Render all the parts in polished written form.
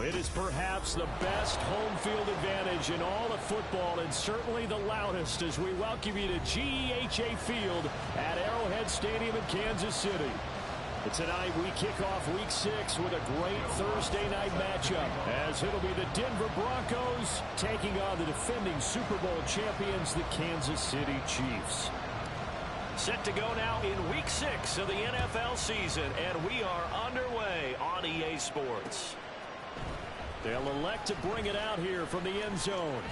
It is perhaps the best home field advantage in all of football, and certainly the loudest, as we welcome you to GEHA Field at Arrowhead Stadium in Kansas City. Tonight we kick off Week 6 with a great Thursday night matchup, as it'll be the Denver Broncos taking on the defending Super Bowl champions, the Kansas City Chiefs. Set to go now in Week 6 of the NFL season, and we are underway on EA Sports. They'll elect to bring it out here from the end zone.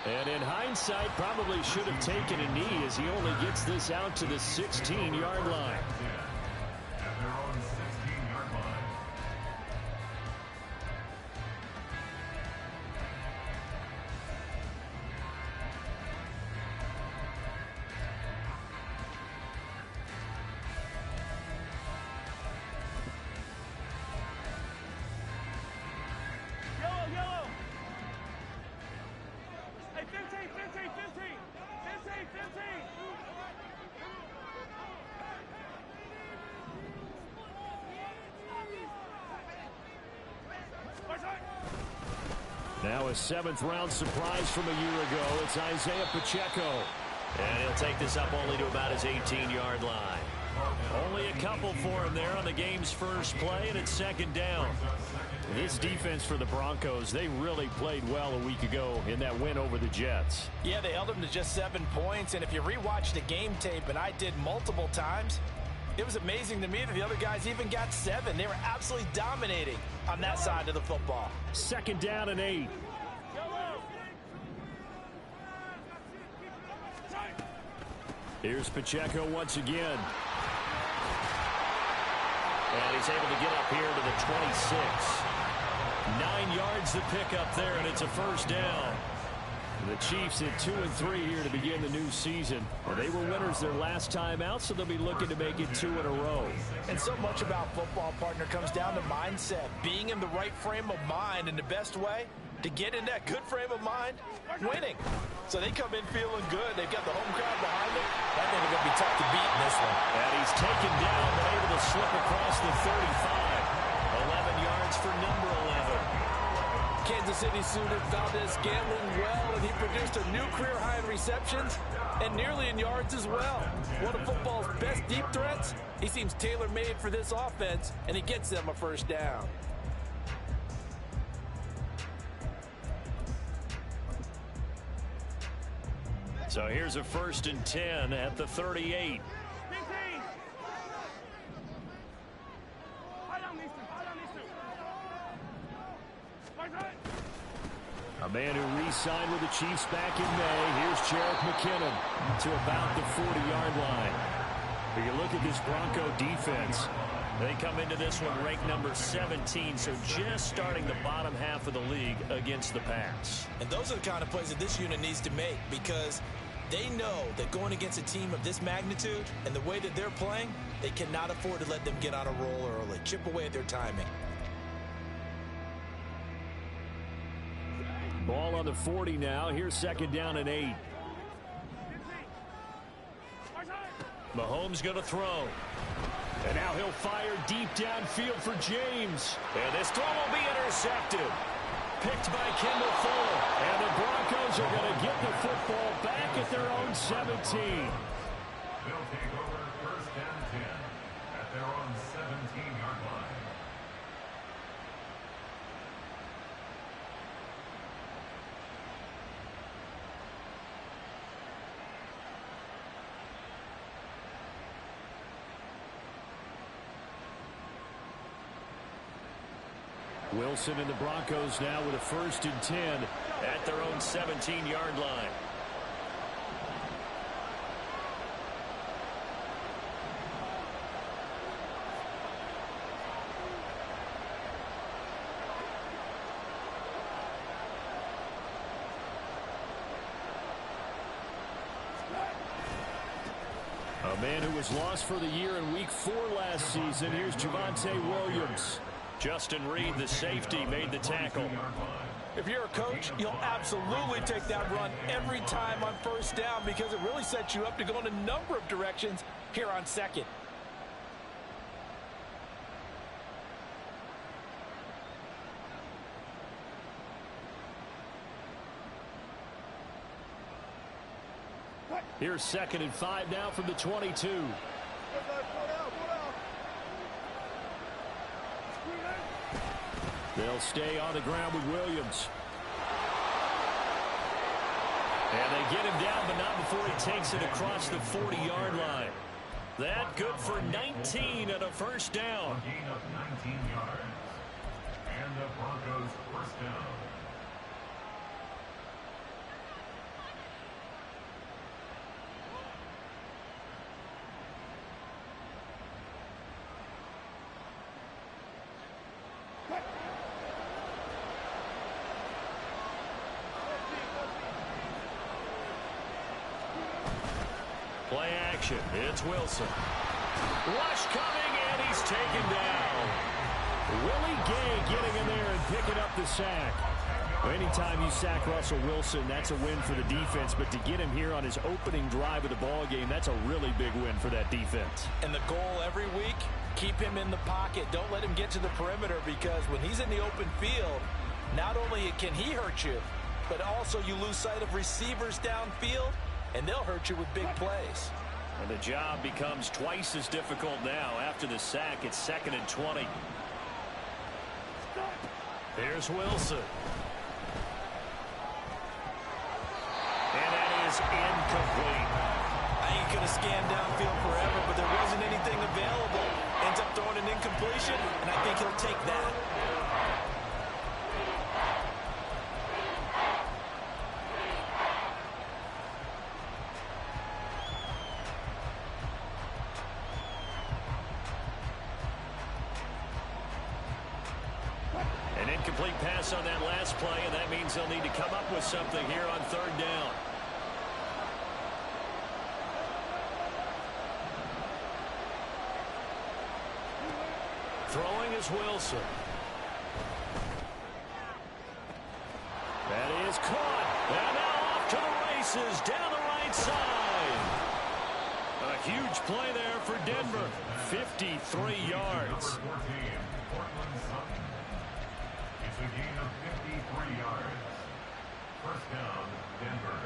And in hindsight, probably should have taken a knee, as he only gets this out to the 16-yard line. Now a seventh-round surprise from a year ago. It's Isaiah Pacheco. And he'll take this up only to about his 18-yard line. Only a couple for him there on the game's first play, and it's second down. This defense for the Broncos, they really played well a week ago in that win over the Jets. Yeah, they held them to just 7 points, and if you rewatch the game tape, and I did multiple times, it was amazing to me that the other guys even got 7. They were absolutely dominating on that side of the football. Second down and 8. Here's Pacheco once again. And he's able to get up here to the 26. 9 yards to pick up there, and it's a first down. The Chiefs at 2-3 here to begin the new season. Well, they were winners their last time out, so they'll be looking to make it 2 in a row. And so much about football, partner, comes down to mindset. Being in the right frame of mind, and the best way to get in that good frame of mind, winning. So they come in feeling good. They've got the home crowd behind them. I think they're going to be tough to beat in this one. And he's taken down, but able to slip across the 35. 11 yards for number 11. Kansas City suited Valdez-Scantling well, and he produced a new career high in receptions and nearly in yards as well. One of football's best deep threats. He seems tailor-made for this offense, and he gets them a first down. So here's a 1st and 10 at the 38. A man who re-signed with the Chiefs back in May. Here's Jarek McKinnon to about the 40-yard line. If you look at this Bronco defense, they come into this one ranked number 17, so just starting the bottom half of the league against the pass. And those are the kind of plays that this unit needs to make, because they know that going against a team of this magnitude and the way that they're playing, they cannot afford to let them get on a roll early. Chip away at their timing. Ball on the 40 now. Here's second down and 8. Mahomes going to throw. And now he'll fire deep downfield for James. And this throw will be intercepted. Picked by Kendall Fuller. And the Broncos are going to get the football back at their own 17. They'll take over 1st and 10 at their own 17-yard line. Wilson and the Broncos now with a 1st and 10 at their own 17-yard line. A man who was lost for the year in Week 4 last season. Here's Javonte Williams. Justin Reed, the safety, made the tackle. If you're a coach, you'll absolutely take that run every time on 1st down, because it really sets you up to go in a number of directions here on 2nd. Here's 2nd and 5 now from the 22. They'll stay on the ground with Williams. And they get him down, but not before he takes it across the 40-yard line. That good for 19 and a first down. A gain of 19 yards. And the Broncos first down. Play action. It's Wilson. Rush coming, and he's taken down. Willie Gay getting in there and picking up the sack. Anytime you sack Russell Wilson, that's a win for the defense. But to get him here on his opening drive of the ball game, that's a really big win for that defense. And the goal every week, keep him in the pocket. Don't let him get to the perimeter, because when he's in the open field, not only can he hurt you, but also you lose sight of receivers downfield, and they'll hurt you with big plays. And the job becomes twice as difficult now. After the sack, it's 2nd and 20. Here's Wilson. And that is incomplete. I ain't going to scan downfield forever, but there wasn't anything available. Ends up throwing an incompletion, and I think he'll take that. An incomplete pass on that last play, and that means they'll need to come up with something here on 3rd down. Throwing is Wilson. That is caught. And now off to the races down the right side. A huge play there for Denver. 53 yards. It's a gain of 53 yards. First down, Denver.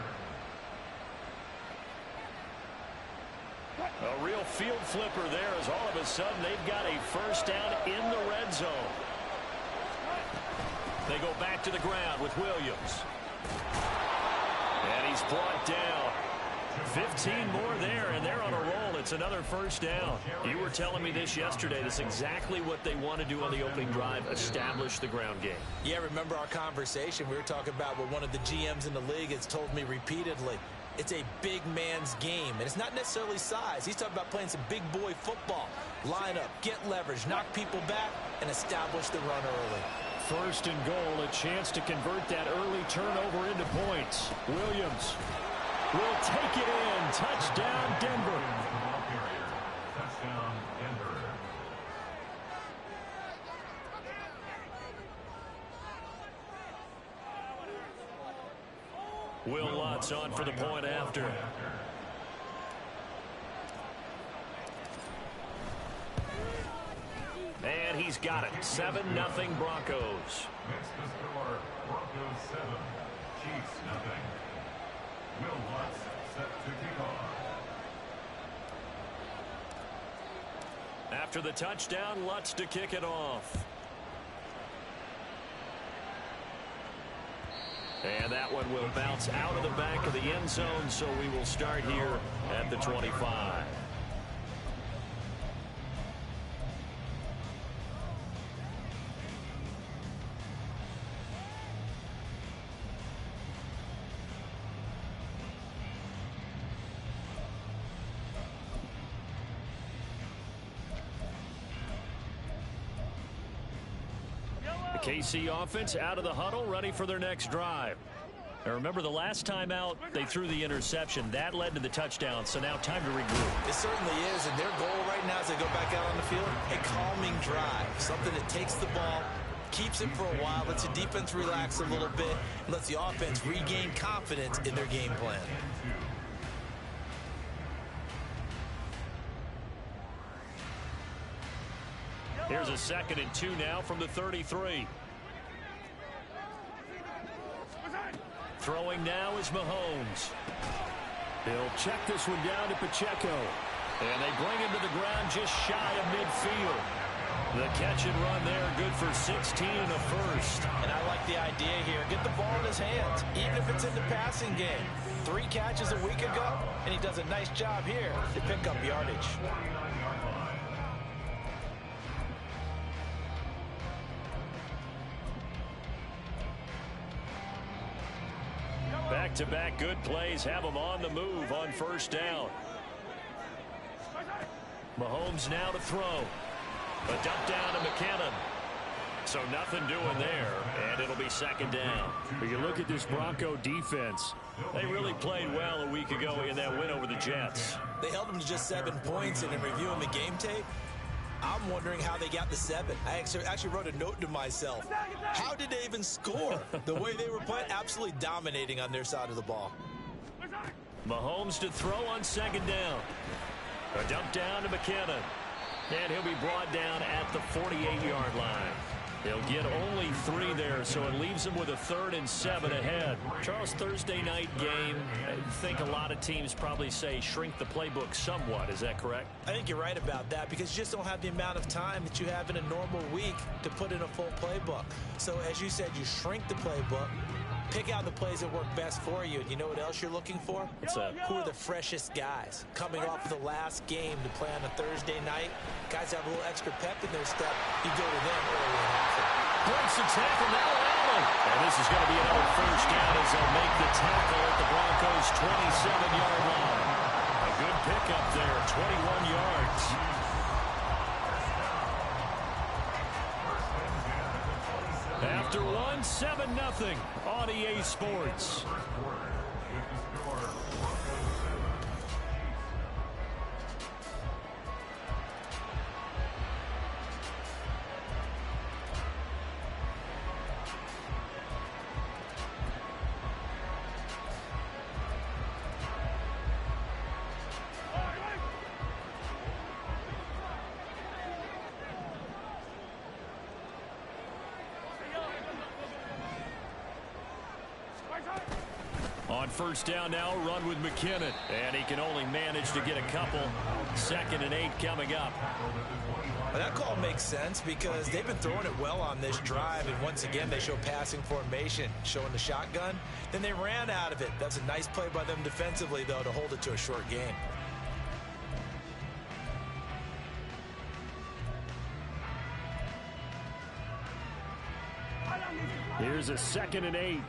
A real field flipper there, as all of a sudden they've got a first down in the red zone. They go back to the ground with Williams. And he's brought down. 15 more there, and they're on a roll. It's another first down. You were telling me this yesterday. This is exactly what they want to do on the opening drive, establish the ground game. Yeah, remember our conversation? We were talking about what one of the GMs in the league has told me repeatedly. It's a big man's game, and it's not necessarily size. He's talking about playing some big boy football. Line up, get leverage, knock people back, and establish the run early. 1st and goal, a chance to convert that early turnover into points. Williams will take it in. Touchdown, Denver. Touchdown, Denver. Will Lutz on for the point after. And he's got it. 7-0 Broncos. Makes the score Broncos 7, Chiefs nothing. Will Lutz set to kick off. After the touchdown, Lutz to kick it off. And that one will bounce out of the back of the end zone, so we will start here at the 25. The KC offense out of the huddle, ready for their next drive. Now remember, the last time out, they threw the interception. That led to the touchdown, so now time to regroup. It certainly is, and their goal right now as they go back out on the field, a calming drive. Something that takes the ball, keeps it for a while, lets the defense relax a little bit, and lets the offense regain confidence in their game plan. Here's a 2nd and 2 now from the 33. Throwing now is Mahomes. He'll check this one down to Pacheco. And they bring him to the ground just shy of midfield. The catch and run there, good for 16 and a first. And I like the idea here. Get the ball in his hands, even if it's in the passing game. 3 catches a week ago, and he does a nice job here to pick up yardage. Back-to-back good plays have them on the move on first down. Mahomes now to throw. A dump down to McKinnon. So nothing doing there, and it'll be second down. When you look at this Bronco defense, they really played well a week ago in that win over the Jets. They held them to just 7 points, and in reviewing the game tape, I'm wondering how they got the 7. I actually wrote a note to myself. How did they even score? The way they were playing, absolutely dominating on their side of the ball. Mahomes to throw on second down. A dump down to McKinnon. And he'll be brought down at the 48-yard line. They'll get only 3 there, so it leaves them with a 3rd and 7 ahead. Charles, Thursday night game, I think a lot of teams probably say shrink the playbook somewhat. Is that correct? I think you're right about that because you just don't have the amount of time that you have in a normal week to put in a full playbook. So as you said, you shrink the playbook. Pick out the plays that work best for you. And you know what else you're looking for? Who are the freshest guys coming off of the last game to play on a Thursday night? Guys have a little extra pep in their step. You go to them early and often. Breaks the tackle now, Allen. And this is going to be another first down as they'll make the tackle at the Broncos' 27-yard line. A good pickup there, 21 yards. After one, 7-0 on EA Sports. On first down now, run with McKinnon. And he can only manage to get a couple. 2nd and 8 coming up. Well, that call makes sense because they've been throwing it well on this drive. And once again, they show passing formation, showing the shotgun. Then they ran out of it. That's a nice play by them defensively, though, to hold it to a short game. Here's a 2nd and 8.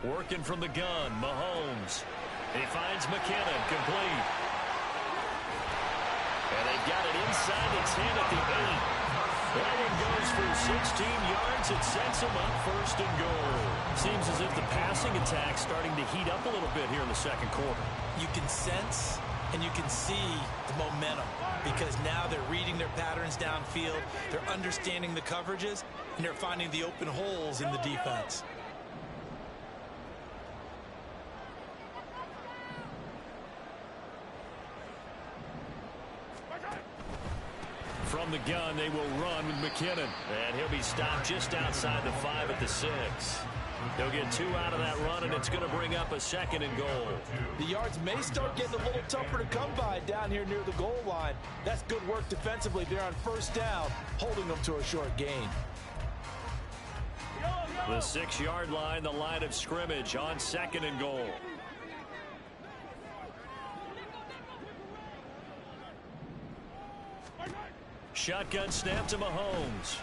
Working from the gun, Mahomes. He finds McKinnon, complete. And they've got it inside the 10 at the 8. That one goes for 16 yards. It sets them up 1st and goal. Seems as if the passing attack's starting to heat up a little bit here in the 2nd quarter. You can sense and you can see the momentum because now they're reading their patterns downfield. They're understanding the coverages, and they're finding the open holes in the defense. From the gun, they will run with McKinnon. And he'll be stopped just outside the 5 at the 6. He'll get 2 out of that run, and it's going to bring up a 2nd and goal. The yards may start getting a little tougher to come by down here near the goal line. That's good work defensively there on first down, holding them to a short gain. The 6-yard line, the line of scrimmage on 2nd and goal. Shotgun snap to Mahomes.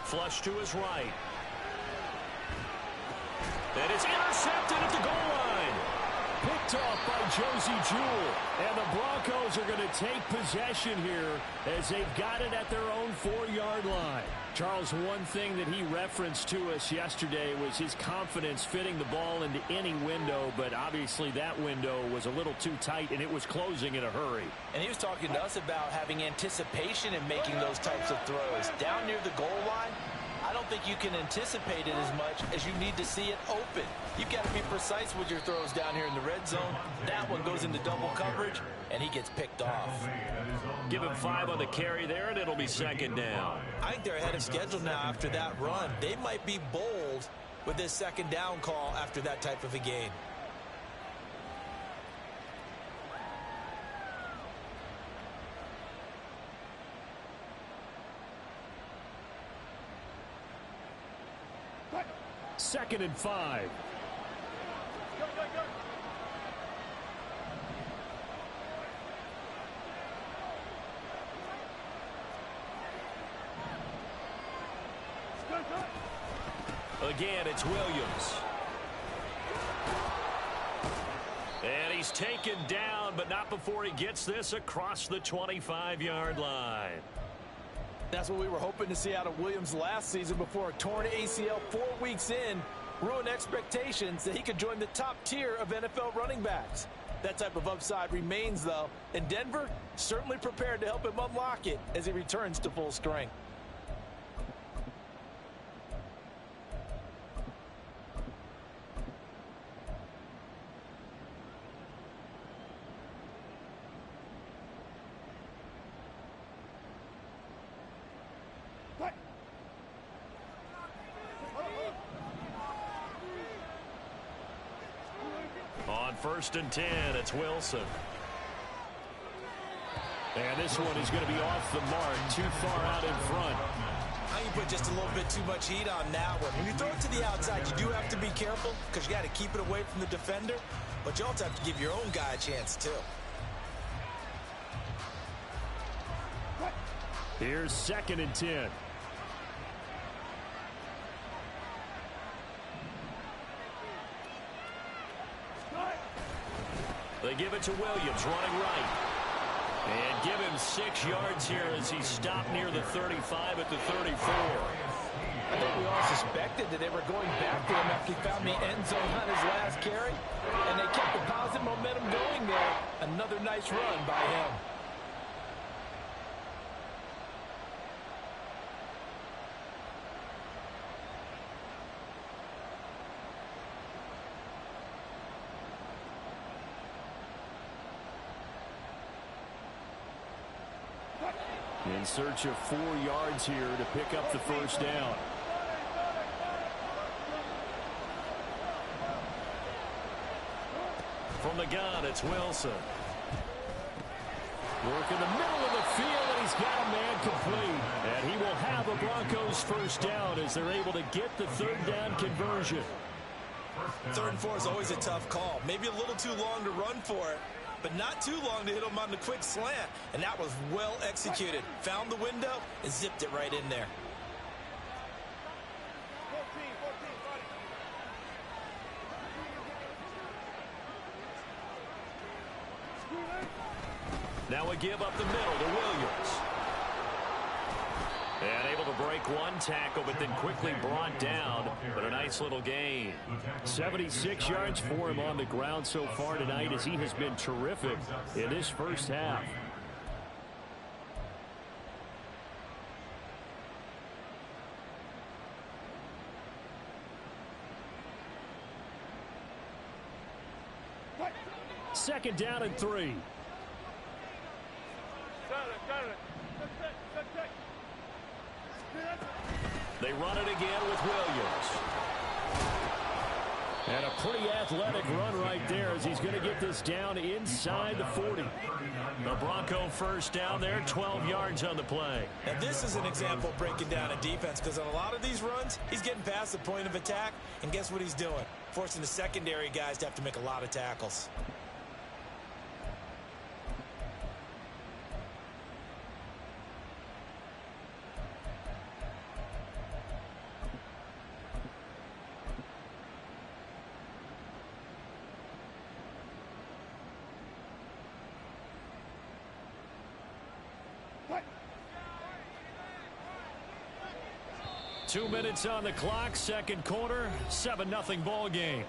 Flush to his right. And it's intercepted at the goal line. Picked off by Josie Jewell. And the Broncos are going to take possession here as they've got it at their own 4-yard line. Charles, one thing that he referenced to us yesterday was his confidence fitting the ball into any window, but obviously that window was a little too tight, and it was closing in a hurry. And he was talking to us about having anticipation in making those types of throws. Down near the goal line, I don't don't think you can anticipate it as much as you need to see it open. You've got to be precise with your throws down here in the red zone. That one goes into double coverage, and he gets picked off. Give him 5 on the carry there, and it'll be second down. I think they're ahead of schedule now after that run. They might be bold with this second down call after that type of a gain. Second and 5. Again, it's Williams. And he's taken down, but not before he gets this across the 25-yard line. That's what we were hoping to see out of Williams last season before a torn ACL 4 weeks in ruined expectations that he could join the top tier of NFL running backs. That type of upside remains, though, and Denver certainly prepared to help him unlock it as he returns to full strength. On 1st and 10, it's Wilson. And this one is going to be off the mark, too far out in front. I think you put just a little bit too much heat on that one. When you throw it to the outside, you do have to be careful because you got to keep it away from the defender, but you also have to give your own guy a chance too. Here's 2nd and 10. They give it to Williams, running right. And give him 6 yards here as he stopped near the 35 at the 34. I think we all suspected that they were going back to him after he found the end zone on his last carry. And they kept the positive momentum going there. Another nice run by him. In search of 4 yards here to pick up the first down. From the gun, it's Wilson. Work in the middle of the field, and he's got a man complete. And he will have a Broncos first down as they're able to get the 3rd down conversion. 3rd and 4 is always a tough call. Maybe a little too long to run for it, but not too long to hit him on the quick slant. And that was well executed. Found the window and zipped it right in there. Now a give up the middle to Williams. And able to break one tackle, but then quickly brought down. But a nice little gain. 76 yards for him on the ground so far tonight as he has been terrific in this first half. Second down and 3. They run it again with Williams. And a pretty athletic run right there as he's going to get this down inside the 40. The Bronco first down there, 12 yards on the play. Now this is an example of breaking down a defense because on a lot of these runs, he's getting past the point of attack, and guess what he's doing? Forcing the secondary guys to have to make a lot of tackles. Two minutes on the clock, second quarter, 7-0 ball game.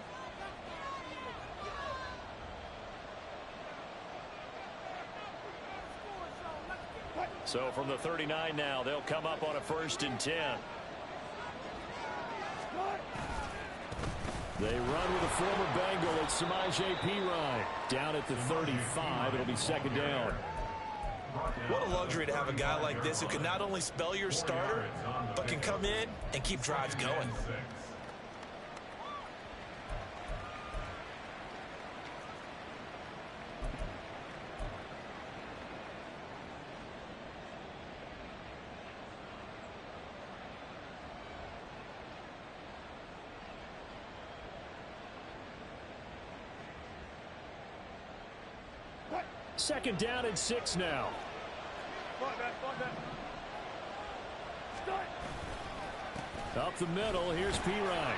So from the 39 now, they'll come up on a 1st and 10. They run with a former Bengal. It's Smacckk P-Ryan. Down at the 35. It'll be second down. What a luxury to have a guy like this who can not only spell your starter, but can come in and keep drives going. Second down and 6 now. Up the middle, here's P-Ryan.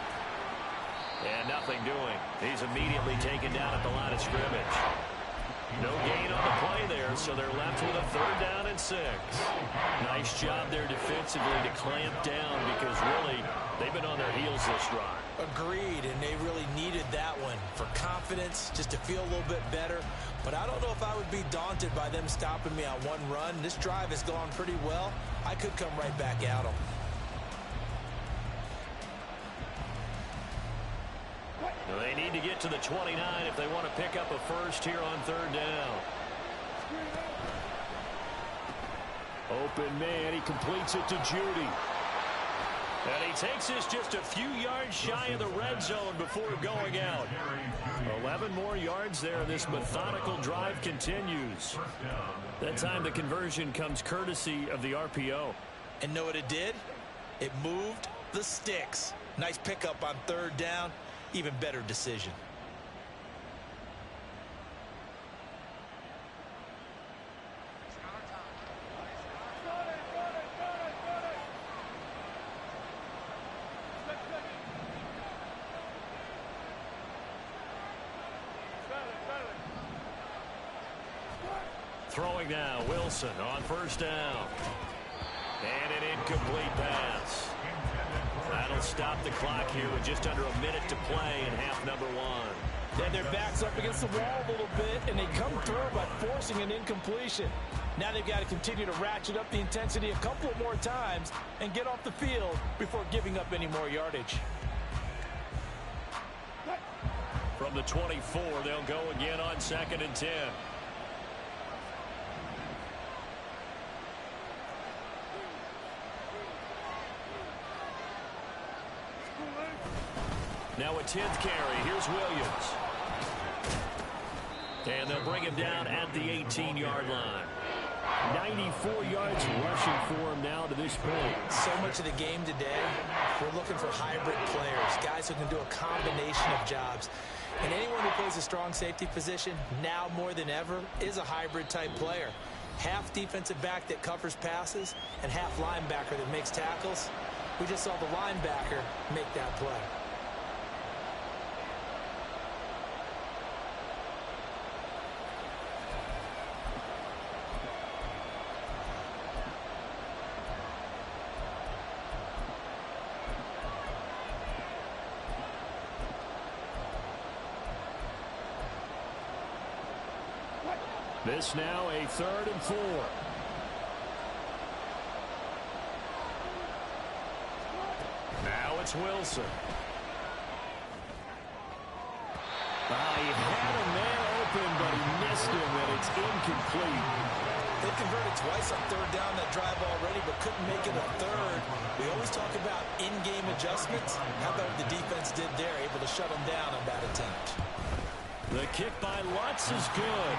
And nothing doing. He's immediately taken down at the line of scrimmage. No gain on the play there, so they're left with a third down and 6. Nice job there defensively to clamp down because really they've been on their heels this drive. Agreed, and they really needed that one for confidence, just to feel a little bit better. But I don't know if I would be daunted by them stopping me on one run. This drive has gone pretty well. I could come right back at them. They need to get to the 29 if they want to pick up a first here on third down. Open man, he completes it to Judy. And he takes this just a few yards shy of the red zone before going out. 11 more yards there. This methodical drive continues. That time the conversion comes courtesy of the RPO. And know what it did? It moved the sticks. Nice pickup on third down. Even better decision. Throwing now, Wilson on first down. And an incomplete pass. That'll stop the clock here with just under a minute to play in half number 1. And their backs up against the wall a little bit, and they come through by forcing an incompletion. Now they've got to continue to ratchet up the intensity a couple more times and get off the field before giving up any more yardage. From the 24, they'll go again on 2nd and 10. Now a 10th carry. Here's Williams. And they'll bring him down at the 18-yard line. 94 yards rushing for him now to this point. So much of the game today, we're looking for hybrid players, guys who can do a combination of jobs. And anyone who plays a strong safety position, now more than ever, is a hybrid-type player. Half defensive back that covers passes and half linebacker that makes tackles. We just saw the linebacker make that play. This now a 3rd and 4. Now it's Wilson. He had a man open, but he missed him, and it's incomplete. They converted twice on third down that drive already, but couldn't make it a third. We always talk about in-game adjustments. How about what the defense did there, able to shut them down on that attempt. The kick by Lutz is good.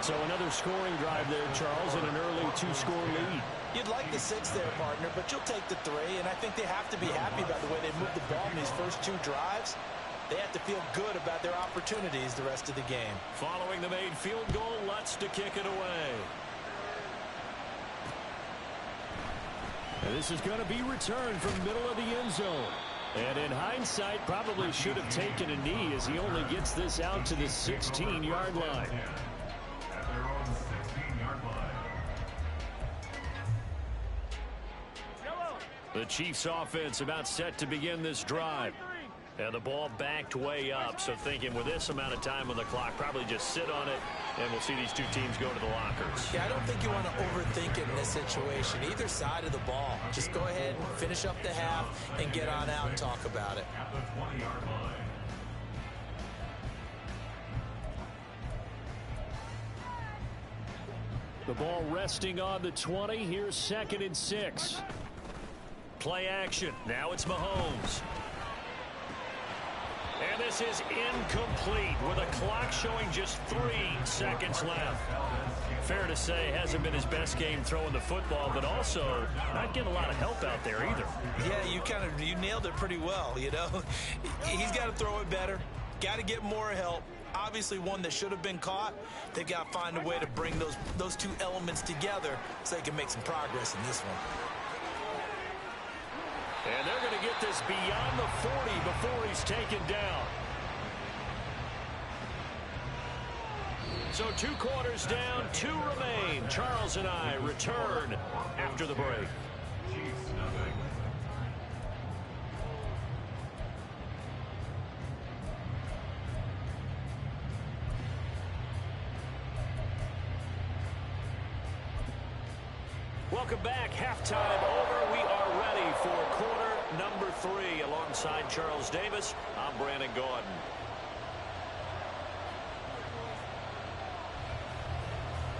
So another scoring drive there, Charles, and an early 2-score lead. You'd like the 6 there, partner, but you'll take the 3, and I think they have to be happy about the way they moved the ball in these first 2 drives. They have to feel good about their opportunities the rest of the game. Following the made field goal, Lutz to kick it away. And this is going to be returned from middle of the end zone. And in hindsight, probably should have taken a knee as he only gets this out to the 16-yard line. At their own 16-yard line. The Chiefs offense about set to begin this drive. And the ball backed way up, so thinking with this amount of time on the clock, probably just sit on it, and we'll see these two teams go to the lockers. Yeah, I don't think you want to overthink it in this situation. Either side of the ball. Just go ahead and finish up the half and get on out and talk about it. At the 20-yard line. The ball resting on the 20. Here's 2nd and 6. Play action. Now it's Mahomes. And this is incomplete with a clock showing just 3 seconds left. Fair to say, hasn't been his best game throwing the football, but also not getting a lot of help out there either. Yeah, you nailed it pretty well, you know. He's got to throw it better. Got to get more help. Obviously one that should have been caught. They've got to find a way to bring those two elements together so they can make some progress in this one. And they're going to get this beyond the 40 before he's taken down. So 2 quarters down, 2 remain. Charles and I return after the break. Chiefs nothing. Welcome back. Halftime over. We are ready for quarter number 3. Alongside Charles Davis, I'm Brandon Gaudin.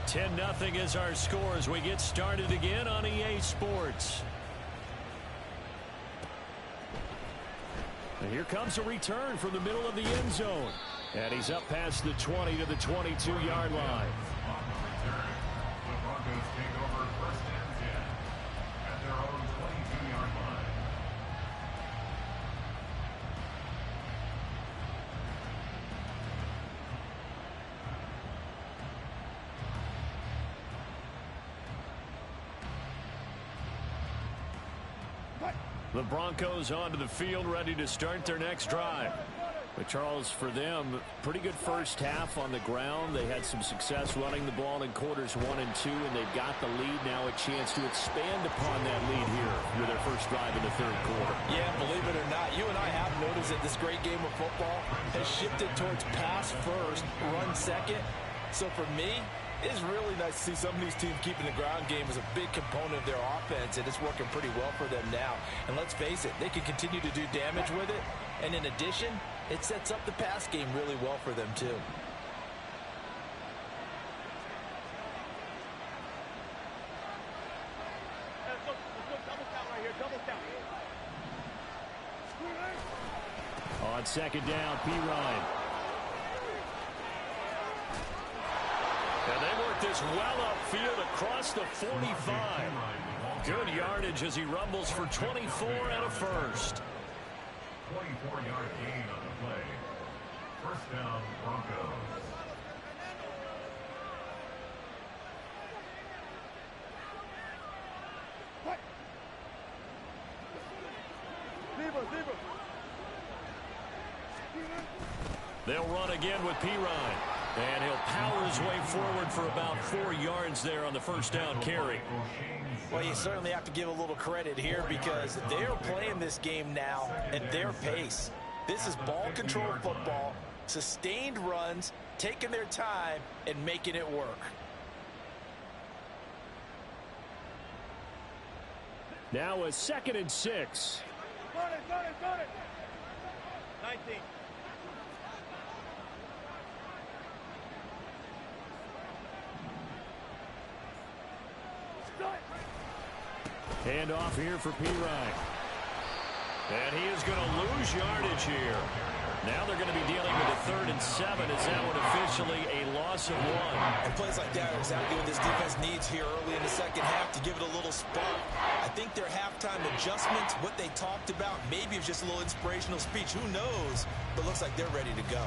$10-0 is our score as we get started again on EA Sports. And here comes a return from the middle of the end zone. And he's up past the 20 to the 22-yard line. On the return, the Broncos take over 1st and 10 at their own 22-yard line. The Broncos onto the field, ready to start their next drive. But Charles, for them, pretty good first half on the ground. They had some success running the ball in quarters 1 and 2, and they've got the lead now, a chance to expand upon that lead here with their first drive in the 3rd quarter. Yeah, believe it or not, you and I have noticed that this great game of football has shifted towards pass first, run second. So for me, it's really nice to see some of these teams keeping the ground game as a big component of their offense, and it's working pretty well for them now. And let's face it, they can continue to do damage with it. And in addition, it sets up the pass game really well for them, too. On 2nd down, P. Ryan. And they work this well upfield across the 45. Good yardage as he rumbles for 24 and a first. 24-yard gain on the play. 1st down, Broncos. They'll run again with P. Ryan. And he'll power his way forward for about 4 yards there on the 1st down carry. Well, you certainly have to give a little credit here because they're playing this game now at their pace. This is ball control football, sustained runs, taking their time, and making it work. Now a 2nd and 6. 19. Hand off here for P. Ryan. And he is going to lose yardage here. Now they're going to be dealing with a 3rd and 7 as that one officially a loss of 1. And plays like that are exactly what this defense needs here early in the 2nd half to give it a little spark. I think their halftime adjustments, what they talked about, maybe it's just a little inspirational speech. Who knows? But looks like they're ready to go.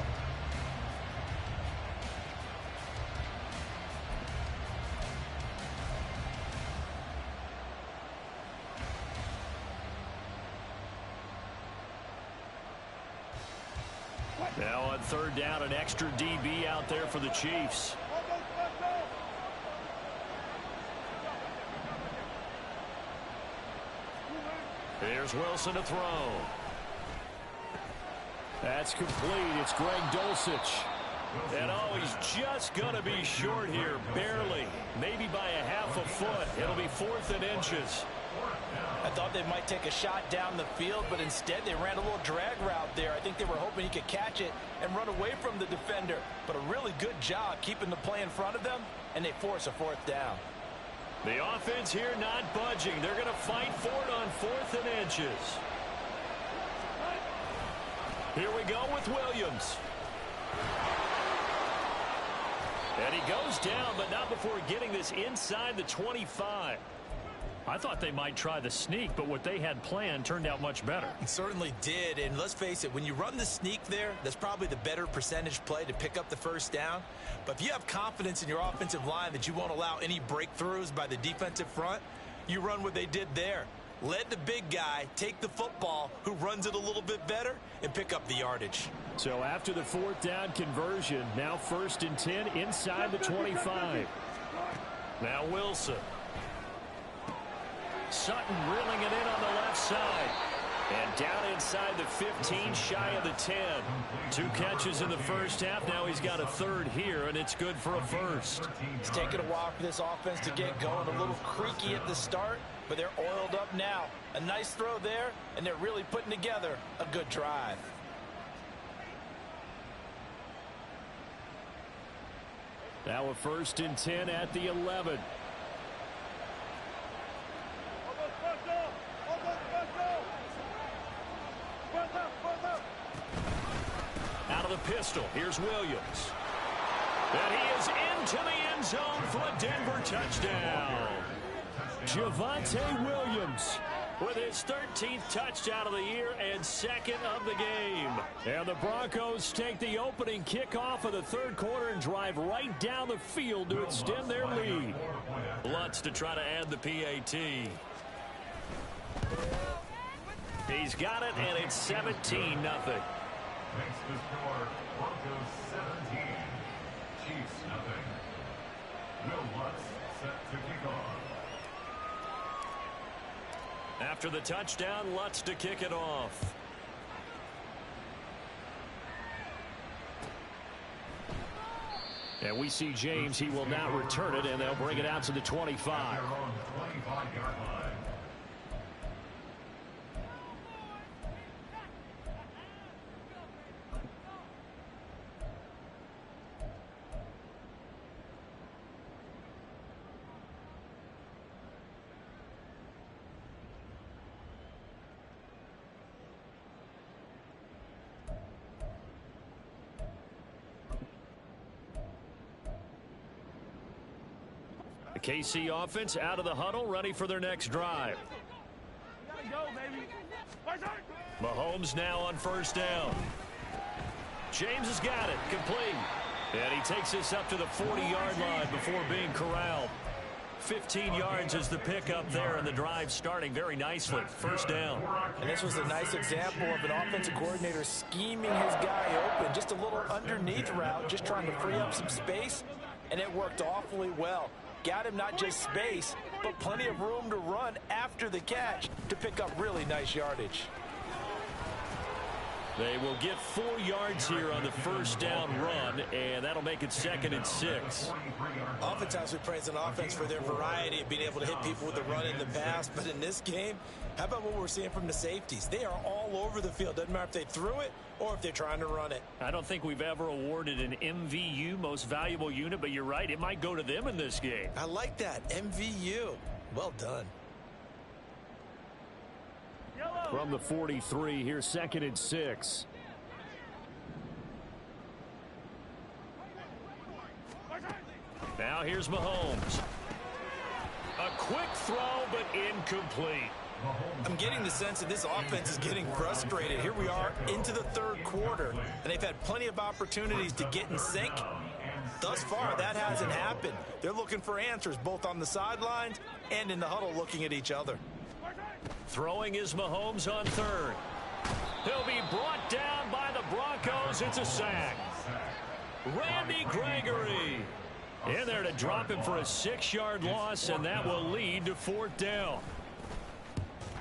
Now on 3rd down, an extra DB out there for the Chiefs. Here's Wilson to throw. That's complete. It's Greg Dulcich. And oh, he's just going to be short here, barely. Maybe by a half a foot. It'll be 4th and inches. I thought they might take a shot down the field, but instead they ran a little drag route there. I think they were hoping he could catch it and run away from the defender. But a really good job keeping the play in front of them, and they force a 4th down. The offense here not budging. They're going to fight for it on 4th and inches. Here we go with Williams. And he goes down, but not before getting this inside the 25. I thought they might try the sneak, but what they had planned turned out much better. It certainly did, and let's face it, when you run the sneak there, that's probably the better percentage play to pick up the 1st down. But if you have confidence in your offensive line that you won't allow any breakthroughs by the defensive front, you run what they did there. Let the big guy take the football who runs it a little bit better and pick up the yardage. So after the 4th down conversion, now 1st and 10 inside the 25. Now Wilson. Sutton reeling it in on the left side. And down inside the 15, shy of the 10. 2 catches in the first half. Now he's got a 3rd here, and it's good for a 1st. It's taken a while for this offense to get going. A little creaky at the start, but they're oiled up now. A nice throw there, and they're really putting together a good drive. Now a 1st and 10 at the 11. Out of the pistol, here's Williams. And he is into the end zone for a Denver touchdown. Javonte Williams with his 13th touchdown of the year and 2nd of the game. And the Broncos take the opening kickoff of the 3rd quarter and drive right down the field to extend their lead. Lutz to try to add the PAT. He's got it, and it's 17-0. Makes the score Broncos 17, Chiefs nothing. Will Lutz set to kick off. After the touchdown, Lutz to kick it off. And we see James. He will now return it, and they'll bring it out to the 25. Their own 25-yard line. KC offense out of the huddle, ready for their next drive. Mahomes now on 1st down. James has got it, complete. And he takes this up to the 40-yard line before being corralled. 15 yards is the pickup there, and the drive starting very nicely. 1st down. And this was a nice example of an offensive coordinator scheming his guy open. Just a little underneath route, just trying to free up some space, and it worked awfully well. Got him not just space, but plenty of room to run after the catch to pick up really nice yardage. They will get 4 yards here on the 1st down run, and that'll make it 2nd and 6. Oftentimes we praise an offense for their variety of being able to hit people with the run in the pass, but in this game, how about what we're seeing from the safeties? They are all over the field. Doesn't matter if they threw it or if they're trying to run it. I don't think we've ever awarded an MVU, most valuable unit, but you're right, it might go to them in this game. I like that, MVU. Well done. From the 43, here's 2nd and 6. Now here's Mahomes. A quick throw, but incomplete. I'm getting the sense that this offense is getting frustrated. Here we are into the 3rd quarter, and they've had plenty of opportunities to get in sync. Thus far, that hasn't happened. They're looking for answers both on the sidelines and in the huddle looking at each other. Throwing is Mahomes on 3rd. He'll be brought down by the Broncos. It's a sack. Randy Gregory in there to drop him for a 6-yard loss, and that will lead to 4th down.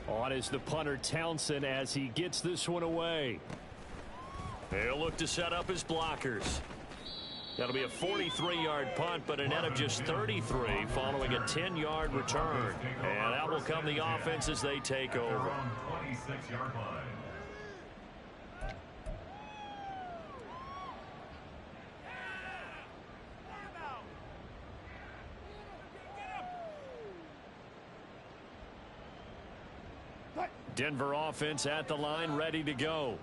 On is the punter Townsend as he gets this one away. He'll look to set up his blockers. That'll be a 43-yard punt, but a net of just 33 following a 10-yard return. And that will come the offense as they take over. 26-yard line. Denver offense at the line, ready to go.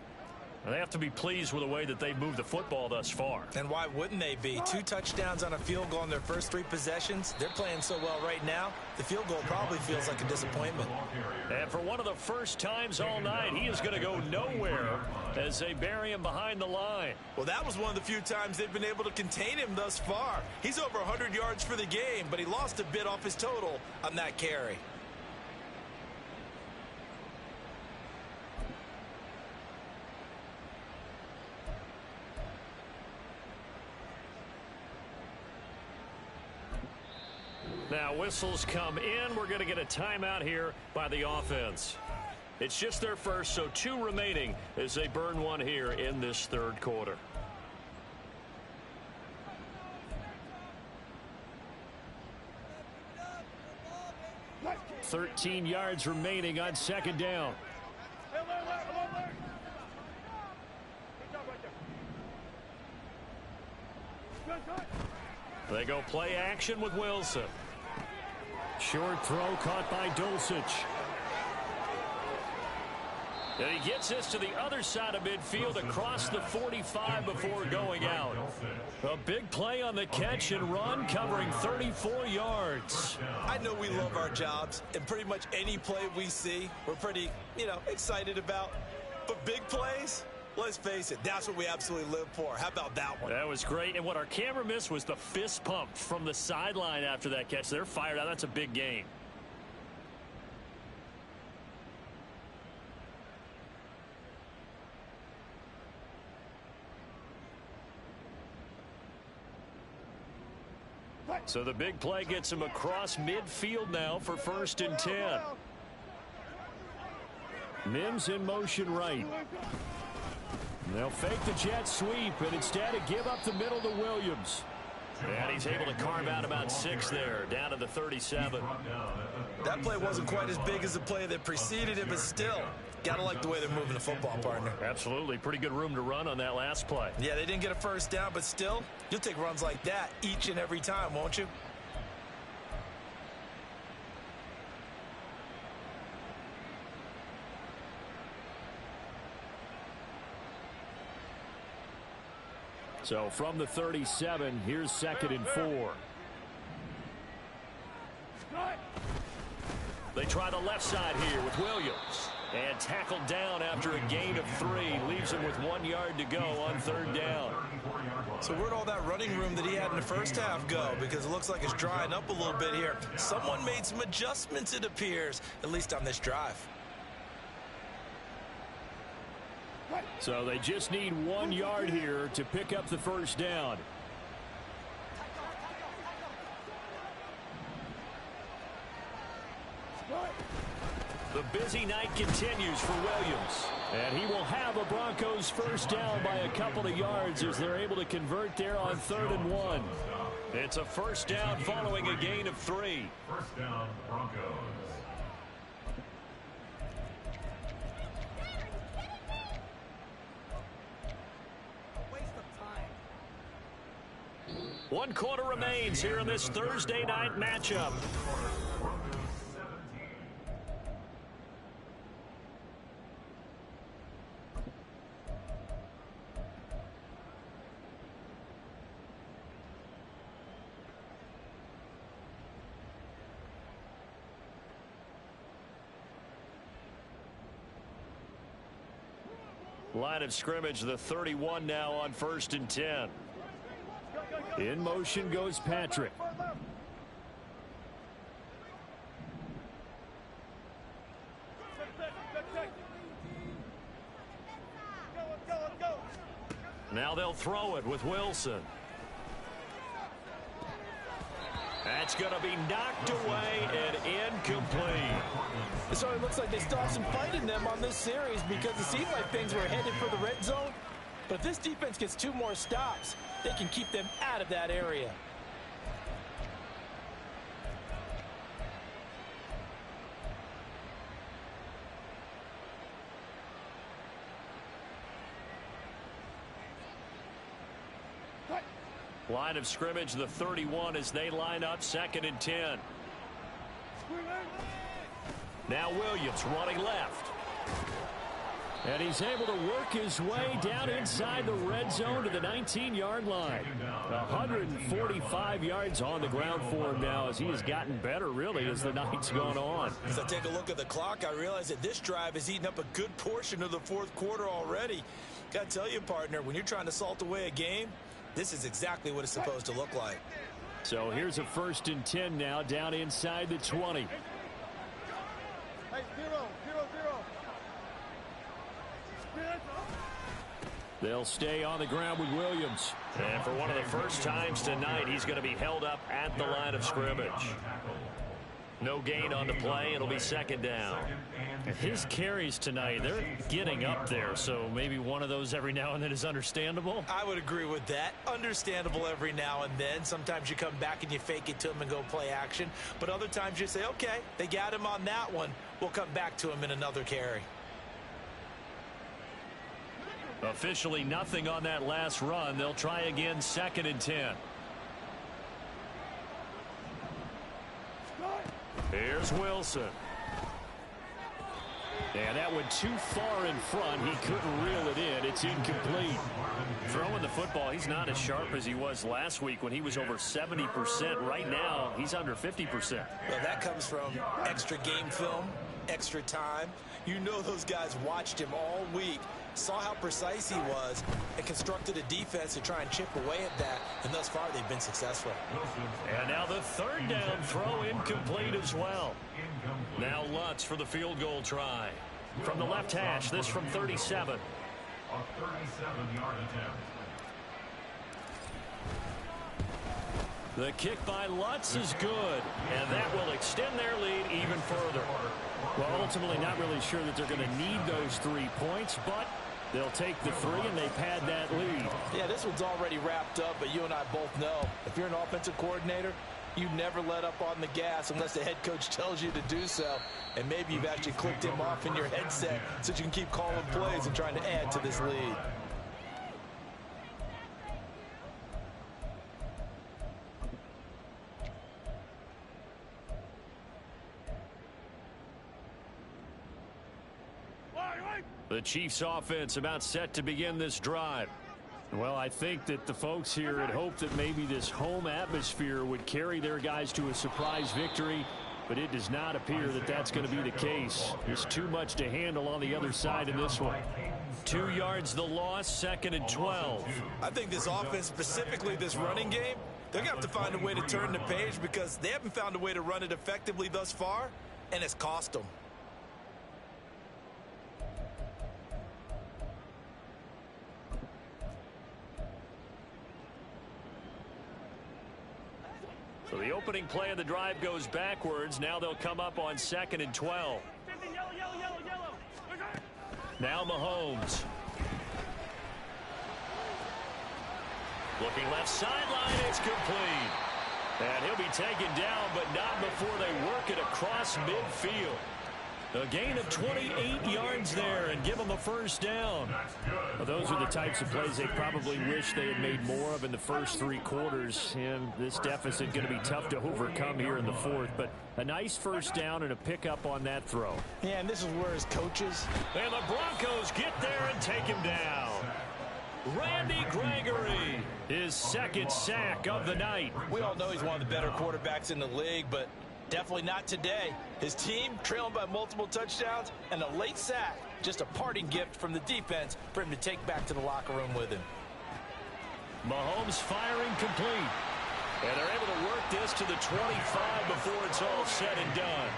They have to be pleased with the way that they've moved the football thus far. And why wouldn't they be? 2 touchdowns on a field goal in their first 3 possessions. They're playing so well right now, the field goal probably feels like a disappointment. And for one of the first times all night, he is going to go nowhere as they bury him behind the line. Well, that was one of the few times they've been able to contain him thus far. He's over 100 yards for the game, but he lost a bit off his total on that carry. Now whistles come in. We're going to get a timeout here by the offense. It's just their first, so 2 remaining as they burn one here in this third quarter. 13 yards remaining on second down. They go play action with Wilson. Short throw caught by Dulcich. And he gets this to the other side of midfield across the 45 before going out. A big play on the catch and run, covering 34 yards. I know we love our jobs, and pretty much any play we see, we're pretty, excited about. But big plays, let's face it, that's what we absolutely live for. How about that one? That was great, and what our camera missed was the fist pump from the sideline after that catch. They're fired out. That's a big gain. So the big play gets him across midfield now for 1st and 10. Mims in motion right. They'll fake the jet sweep and instead give up the middle to Williams. And he's able to carve out about 6 there, down to the 37. That play wasn't quite as big as the play that preceded it, but still, gotta like the way they're moving the football, partner. Absolutely. Pretty good room to run on that last play. Yeah, they didn't get a first down, but still, you'll take runs like that each and every time, won't you? So from the 37, here's 2nd and 4. They try the left side here with Williams. And tackled down after a gain of 3. Leaves him with 1 yard to go on 3rd down. So where'd all that running room that he had in the first half go? Because it looks like it's drying up a little bit here. Someone made some adjustments, it appears, at least on this drive. So they just need 1 yard here to pick up the first down. The busy night continues for Williams. And he will have a Broncos first down by a couple of yards as they're able to convert there on 3rd and 1. It's a first down following a gain of 3. First down, Broncos. One quarter remains here in this Thursday night matchup. Line of scrimmage, the 31 now on 1st and 10. In motion goes Patrick. Now they'll throw it with Wilson. That's going to be knocked away and incomplete. It certainly looks like they still have some fight in them on this series because it seemed like things were headed for the red zone. But if this defense gets 2 more stops, they can keep them out of that area. Line of scrimmage, the 31 as they line up 2nd and 10. Now Williams running left. And he's able to work his way down inside the red zone to the 19-yard line. 145 yards on the ground for him now as he has gotten better, really, as the night's gone on. As I take a look at the clock, I realize that this drive has eaten up a good portion of the 4th quarter already. Got to tell you, partner, when you're trying to salt away a game, this is exactly what it's supposed to look like. So here's a 1st and 10 now down inside the 20. Hey, 0-0-0. They'll stay on the ground with Williams. And for one of the first times tonight, he's going to be held up at the line of scrimmage. No gain on the play. It'll be 2nd down. His carries tonight, they're getting up there, so maybe one of those every now and then is understandable. I would agree with that. Understandable every now and then. Sometimes you come back and you fake it to him and go play action. But other times you say, okay, they got him on that one. We'll come back to him in another carry. Officially nothing on that last run. They'll try again 2nd and 10. Here's Wilson. And that went too far in front. He couldn't reel it in. It's incomplete. Throwing the football, he's not as sharp as he was last week when he was over 70%. Right now, he's under 50%. Well, that comes from extra game film, extra time. You know those guys watched him all week, saw how precise he was, and constructed a defense to try and chip away at that, and thus far they've been successful. And now the 3rd down throw incomplete as well. Now Lutz for the field goal try. From the left hash, this from 37. A 37-yard attempt. The kick by Lutz is good, And that will extend their lead even further. well, ultimately not really sure that they're going to need those 3 points, but they'll take the 3 and they pad that lead. Yeah, this one's already wrapped up, but you and I both know if you're an offensive coordinator, you never let up on the gas unless the head coach tells you to do so. And maybe you've actually clicked him off in your headset so you can keep calling plays and trying to add to this lead. The Chiefs offense about set to begin this drive. Well, I think that the folks here had hoped that maybe this home atmosphere would carry their guys to a surprise victory, but it does not appear that that's going to be the case. There's too much to handle on the other side in this one. 2 yards the loss, 2nd and 12. I think this offense, specifically this running game, they're going to have to find a way to turn the page because they haven't found a way to run it effectively thus far, and it's cost them. So the opening play of the drive goes backwards. Now they'll come up on 2nd and 12. Now Mahomes. Looking left sideline, it's complete. And he'll be taken down, but not before they work it across midfield. A gain of 28 yards there and give them a 1st down. Well, those are the types of plays they probably wish they had made more of in the first 3 quarters. And this deficit going to be tough to overcome here in the 4th. But a nice 1st down and a pickup on that throw. Yeah, and this is where his coaches. And the Broncos get there and take him down. Randy Gregory, his 2nd sack of the night. We all know he's one of the better quarterbacks in the league, but definitely not today. His team trailing by multiple touchdowns and a late sack. Just a parting gift from the defense for him to take back to the locker room with him. Mahomes firing complete. And they're able to work this to the 25 before it's all said and done.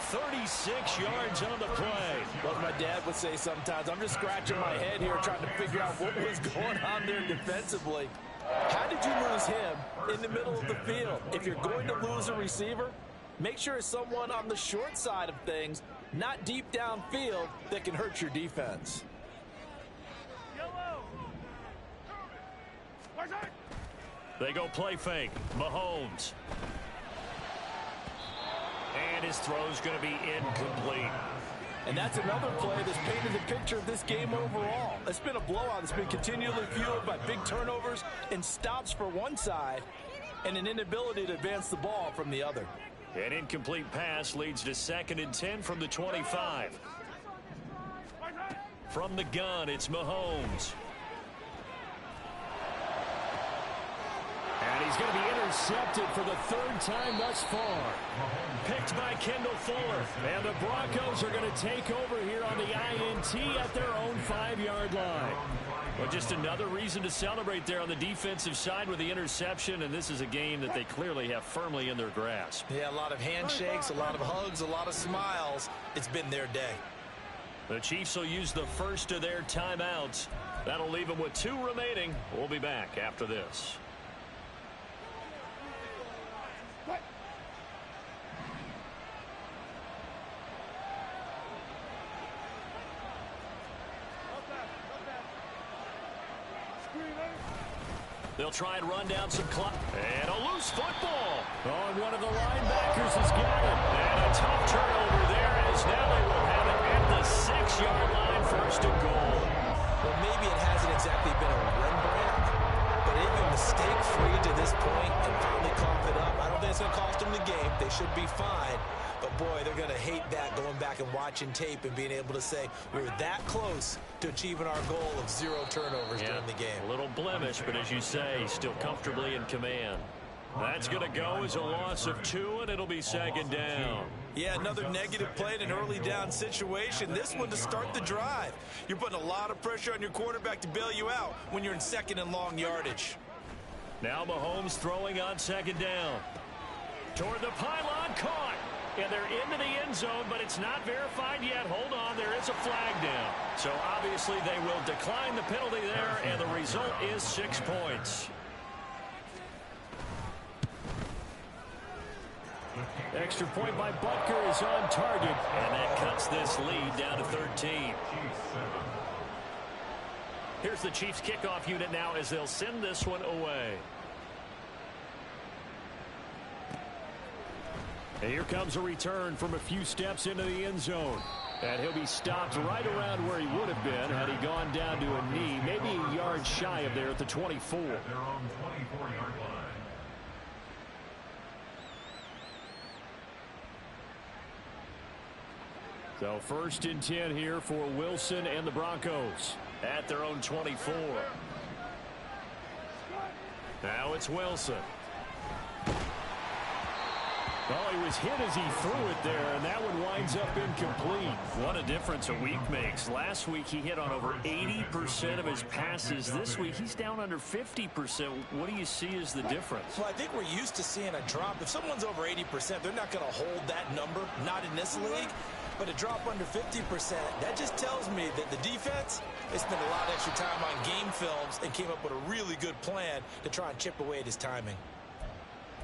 36 yards on the play. Like my dad would say sometimes, I'm just scratching my head here trying to figure out what was going on there defensively. How did you lose him in the middle of the field? If you're going to lose a receiver, make sure it's someone on the short side of things, not deep downfield, that can hurt your defense. They go play fake. Mahomes. And his throw's going to be incomplete. And that's another play that's painted the picture of this game overall. It's been a blowout that's been continually fueled by big turnovers and stops for one side and an inability to advance the ball from the other. An incomplete pass leads to 2nd and 10 from the 25. From the gun, it's Mahomes. And he's going to be intercepted for the 3rd time thus far. Picked by Kendall Fuller. And the Broncos are going to take over here on the INT at their own 5-yard line. Well, just another reason to celebrate there on the defensive side with the interception, and this is a game that they clearly have firmly in their grasp. Yeah, a lot of handshakes, a lot of hugs, a lot of smiles. It's been their day. The Chiefs will use the first of their timeouts. That'll leave them with 2 remaining. We'll be back after this. They'll try and run down some clock. And a loose football. Oh, and one of the linebackers has got it. And a tough turnover there as now they will have it at the 6-yard line, 1st and goal. Well, maybe it hasn't exactly been a Rembrandt, but they've been mistake-free to this point and finally coughed it up. I don't think it's going to cost them the game. They should be fine. But, boy, they're going to hate that, going back and watching tape and being able to say we were that close to achieving our goal of 0 turnovers during the game. A little blemish, but as you say, still comfortably in command. That's going to go as a loss of 2, and it'll be 2nd down. Yeah, another negative play in an early down situation. This one to start the drive. You're putting a lot of pressure on your quarterback to bail you out when you're in 2nd and long yardage. Now Mahomes throwing on 2nd down. Toward the pylon, caught. And they're into the end zone, but it's not verified yet. Hold on, there is a flag down. So obviously they will decline the penalty there, and the result is 6 points. Extra point by Butker is on target. And that cuts this lead down to 13. Here's the Chiefs kickoff unit now as they'll send this one away. And here comes a return from a few steps into the end zone. And he'll be stopped right around where he would have been had he gone down to a knee, maybe a yard shy of there at the 24. Their own 24-yard line. So 1st and 10 here for Wilson and the Broncos. At their own 24. Now it's Wilson. Well, he was hit as he threw it there, and that one winds up incomplete. What a difference a week makes. Last week he hit on over 80% of his passes. This week he's down under 50%. What do you see as the difference? Well, I think we're used to seeing a drop. If someone's over 80%, they're not going to hold that number, not in this league. But a drop under 50%, that just tells me that the defense, they spent a lot of extra time on game films and came up with a really good plan to try and chip away at his timing.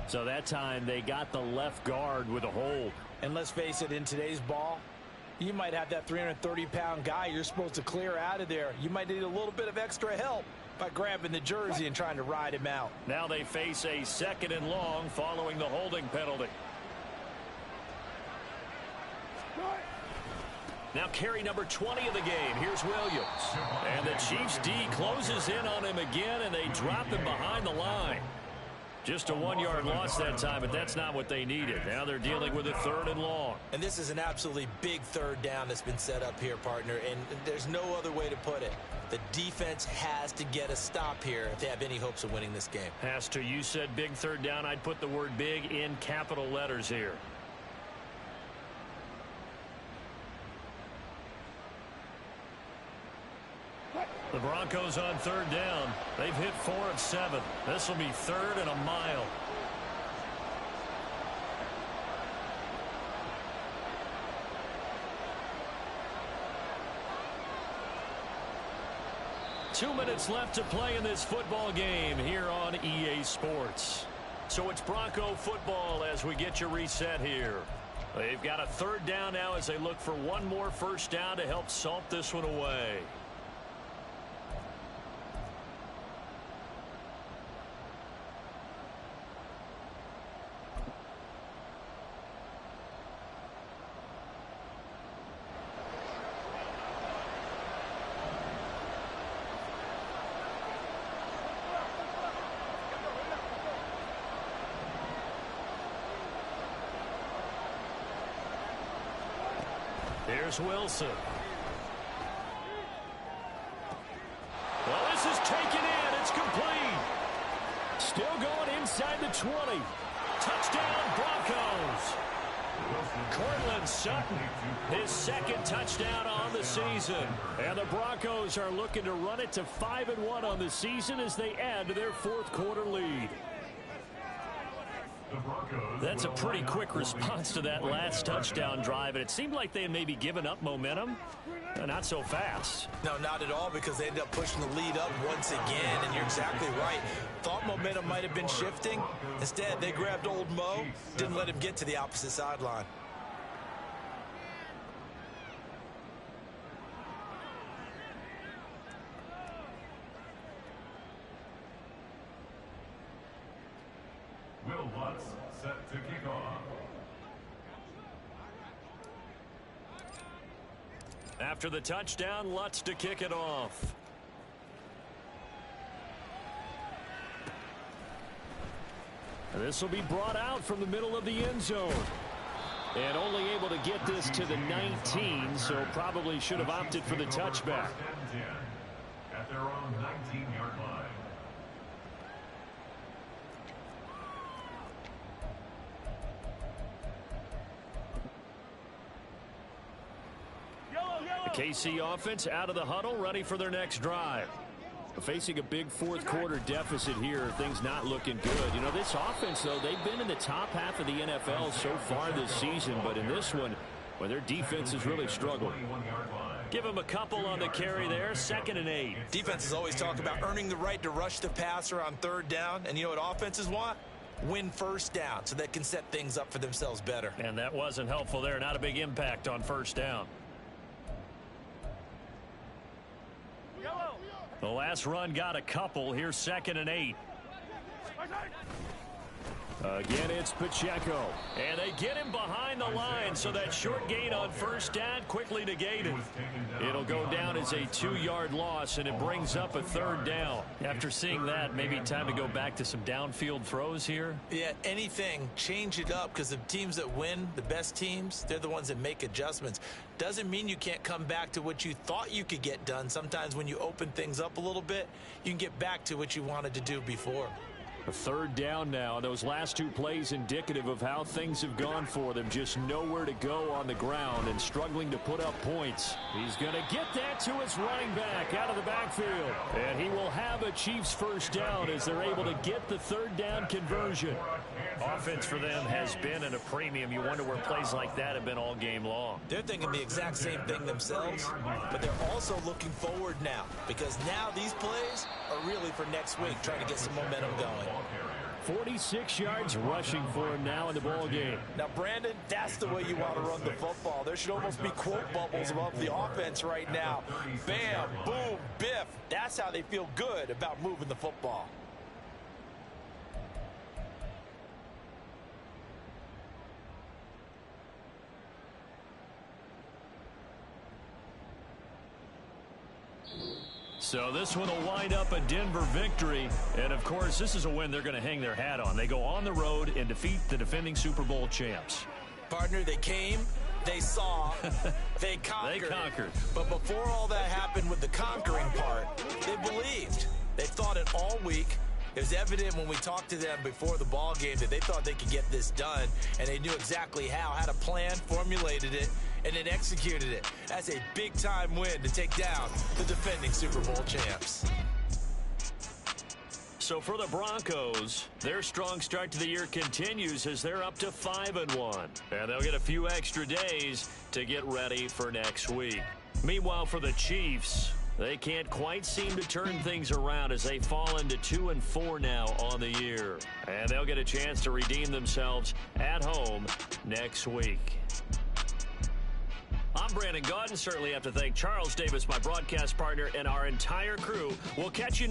So that time they got the left guard with a hold. And let's face it, in today's ball, you might have that 330-pound guy you're supposed to clear out of there. You might need a little bit of extra help by grabbing the jersey and trying to ride him out. Now they face a 2nd and long following the holding penalty. Now carry number 20 of the game. Here's Williams. And the Chiefs D closes in on him again, and they drop him behind the line. Just a 1-yard loss that time, but that's not what they needed. Now they're dealing with a 3rd and long. And this is an absolutely big 3rd down that's been set up here, partner, and there's no other way to put it. The defense has to get a stop here if they have any hopes of winning this game. Has to. You said big 3rd down. I'd put the word big in capital letters here. The Broncos on 3rd down. They've hit 4 of 7. This will be 3rd and a mile. Two minutes left to play in this football game here on EA Sports. So it's Bronco football as we get you reset here. They've got a 3rd down now as they look for one more 1st down to help salt this one away. Here's Wilson. Well, this is taken in. It's complete. Still going inside the 20. Touchdown, Broncos. Cortland Sutton, his second touchdown on the season. And the Broncos are looking to run it to 5-1 on the season as they add to their fourth quarter lead. That's a pretty quick response to that last touchdown drive, and it seemed like they had maybe given up momentum. Not so fast. No, not at all, because they ended up pushing the lead up once again, and you're exactly right. Thought momentum might have been shifting. Instead, they grabbed old Mo, didn't let him get to the opposite sideline. Will Lutz set to kick off. After the touchdown, Lutz to kick it off. And this will be brought out from the middle of the end zone. And only able to get this to the 19, so probably should have opted for the touchback. At their own 19-yard line. The KC offense out of the huddle, ready for their next drive. Facing a big fourth quarter deficit here, things not looking good. You know, this offense, though, they've been in the top half of the NFL so far this season, but in this one, well, their defense is really struggling. Give them a couple on the carry there, 2nd and 8. Defenses always talk about earning the right to rush the passer on 3rd down, and you know what offenses want? Win 1st down so they can set things up for themselves better. And that wasn't helpful there. Not a big impact on 1st down. The last run got a couple. Here's 2nd and 8. Again, it's Pacheco. And they get him behind the line, so that short gain on 1st down quickly negated. It'll go down as a 2-yard loss, and it brings up a 3rd down. After seeing that, maybe time to go back to some downfield throws here. Yeah, anything, change it up, because the teams that win, the best teams, they're the ones that make adjustments. Doesn't mean you can't come back to what you thought you could get done. Sometimes when you open things up a little bit, you can get back to what you wanted to do before. A 3rd down now. Those last 2 plays indicative of how things have gone for them. Just nowhere to go on the ground and struggling to put up points. He's going to get that to his running back out of the backfield. And he will have a Chiefs 1st down as they're able to get the 3rd down conversion. Offense for them has been at a premium. You wonder where plays like that have been all game long. They're thinking the exact same thing themselves, but they're also looking forward now, because now these plays are really for next week, trying to get some momentum going. 46 yards rushing for him now in the ball game. Now, Brandon, that's the way you want to run the football. There should almost be quote bubbles above the offense right now. Bam, boom, biff. That's how they feel good about moving the football. So this one will wind up a Denver victory. And, of course, this is a win they're going to hang their hat on. They go on the road and defeat the defending Super Bowl champs. Partner, they came, they saw, they conquered. They conquered. But before all that happened with the conquering part, they believed. They thought it all week. It was evident when we talked to them before the ball game that they thought they could get this done, and they knew exactly how, had a plan, formulated it, and then executed it. That's a big-time win to take down the defending Super Bowl champs. So for the Broncos, their strong start to the year continues as they're up to 5-1. And they'll get a few extra days to get ready for next week. Meanwhile, for the Chiefs, they can't quite seem to turn things around as they fall into 2-4 now on the year. And they'll get a chance to redeem themselves at home next week. I'm Brandon Gaudin. Certainly have to thank Charles Davis, my broadcast partner, and our entire crew. We'll catch you